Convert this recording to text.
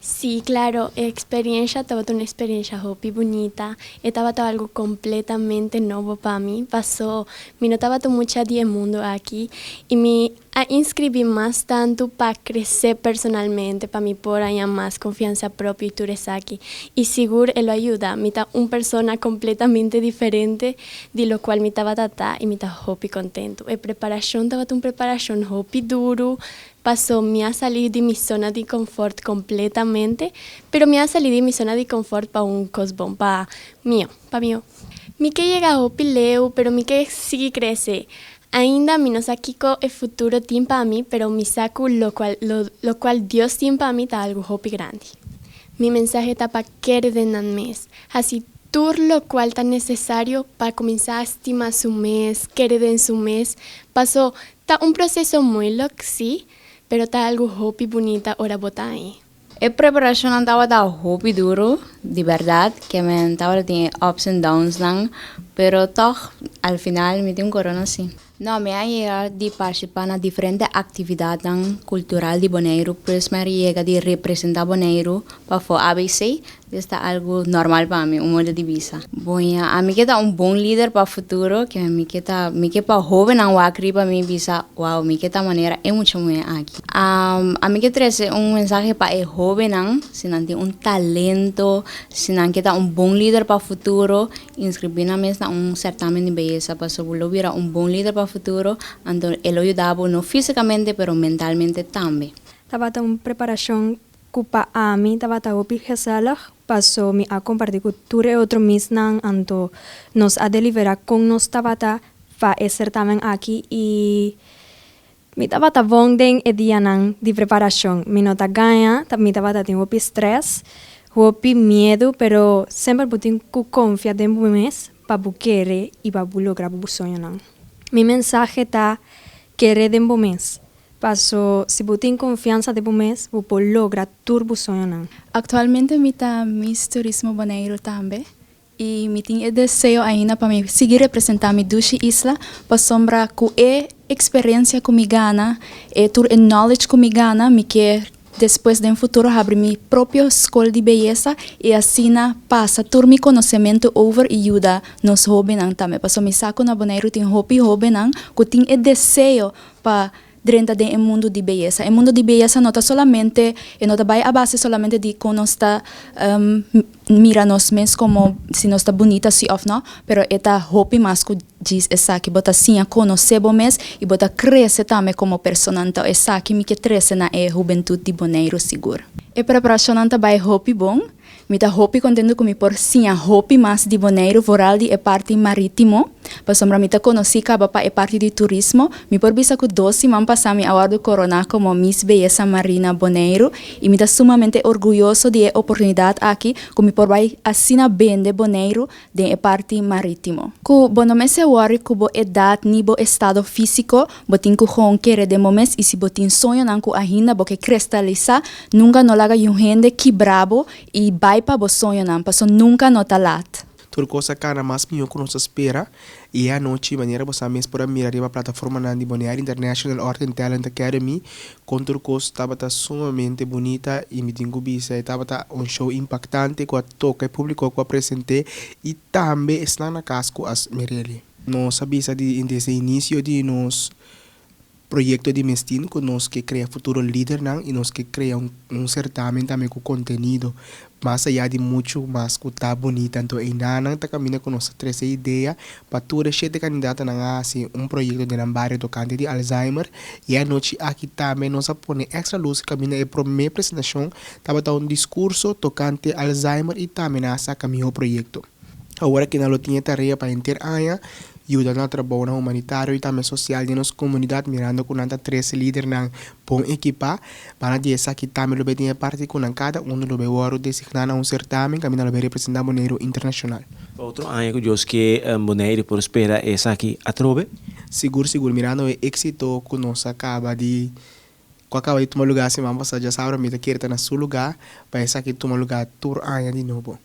Sí, claro, estaba una experiencia hopi bonita, estaba todo algo completamente nuevo para mí, me notaba todo mucho de mundo aquí y me inscribí más tanto para crecer personalmente, para mí por allá más confianza propia y tú eres aquí. Y seguro él lo ayuda, me está una persona completamente diferente, de lo cual me estaba tata y me está hopi contento. Estaba una preparación hopi duro, me ha salido de mi zona de confort completamente, pero me ha salido de mi zona de confort para un cosbón, para mío. Mi que llega a pileu, pero mi que sigue crece. Ainda mi no saquico el futuro tiene para mí, pero mi saco lo cual Dios tiene para mí está algo hopi grande. Mi mensaje está para querer de nan mes, así todo lo cual está necesario para comenzar a estimar su mes, querer en su mes. Está un proceso muy loco, sí, pero está algo hopi bonita ahora botar ahí. A preparação estava da hobby duro, de verdade, que me estava de ups and downs lang, pero toch, al final me tem corona sim. Não, me ha llegado de participar na diferentes atividades cultural de Bonaire, pues me llega de representar Bonaire para o ABC, está algo normal para mim, modo de visa. Bueno, a mí que tá bom líder para o futuro, que me que para jovem não acri para mim visa, wow, me que tá maneira é muito bom aqui. A mí que trouxe mensaje para o jovem não, se não tem talento, se não que tá bom líder para o futuro, inscrever na mesa certamen de beleza para se volver bom líder para o futuro, então ele ajudava não fisicamente, pero mentalmente também. Estava uma preparação kupa ami estava opi gezellig paso mi a compartir cultura outro mis nan anto nos a deliverar com nos tabata fa e certamen aqui e mi tabata vonden e dia nan de preparação mi nota ganha mi tabata tem opi stress opi medo pero sempre putin ku confia de mes pa buquere e pa lograr bu sonho nan mi mensaje ta querer de mes paso si butin confianza de mes bu logra turbo sonho. Actualmente me tá Miss Turismo Bonaire também e me tem desejo ainda para me seguir representar mi dushi isla para sombra com experiência com mi gana e tur knowledge com mi gana me quer depois de futuro abrir mi própria escola de beleza e assim passa tur mi conhecimento over e ajuda nos jovens também. Paso mi saco na Bonaire tem hobby jovem que tem desejo para dentro do mundo de beleza. O mundo de beleza não está solamente, não está a base solamente de como nós está mira nós mesmos como se nós está bonita se ou não, pero está hobby mais que diz essa que bota assim a conhecer bom mês e bota crescer também como pessoa. Então essa que me que cresce na juventude de Bonaire seguro. E preparação não está bem hobby bom. Me tá hobby contendo com me por sim a hobby mais de Bonaire Voraldi e parte marítimo. Para sombra me tá conheci caba pa e parte de turismo. Me por bisa com 12 man passar me award corona como Miss Beleza Marina Bonaire e me tá sumamente orgulhoso de a oportunidade aqui com me por vai assina bem de Bonaire de e parte marítimo. Ku bono me se worry ku bo edad ni bo estado físico botin ku hon querer de moments e se botin sonho nan ku ainda bo que cristaliza nunca no laga um gente que brabo e vai para o sonho não, passo nunca nota lat. Tudo coisa cara mais minha que nos espera e a noite maneira você mesmo para mirar a plataforma na de Bonaire International Art and Talent Academy com tudo coisa estava sumamente bonita e me tenho bisa estava um show impactante com a toca público com a apresentei e também está na casco as Mirelle. Nós sabia desde o início de nos proyecto de Mestin que nos que crea futuro líder y nos que crea un certamen también con contenido más allá de mucho más que está bonita entonces en nada ta camina con nuestra 13 idea para todos los 7 candidatos a hacer un proyecto de barrio tocante de Alzheimer y anoche aquí también nos pone extra luz camina de primera presentación estaba un discurso tocante Alzheimer y también hace camino proyecto ahora que no lo tiene tarea para enter año ayuda na trabalho na humanitário e também social de nossa comunidade mirando com nanta 13 líderes na bom equipa para dizer que também lo tem parte com cada do bewaro designado um certamen que mina lo representar Bonaire internacional. Outro ano que Bonaire prospera é aqui a trove. Seguro mirando o êxito que nós acaba de tomar lugar se vamos passar já sabe mita quer estar na seu lugar para essa que tomar lugar tour ano de novo.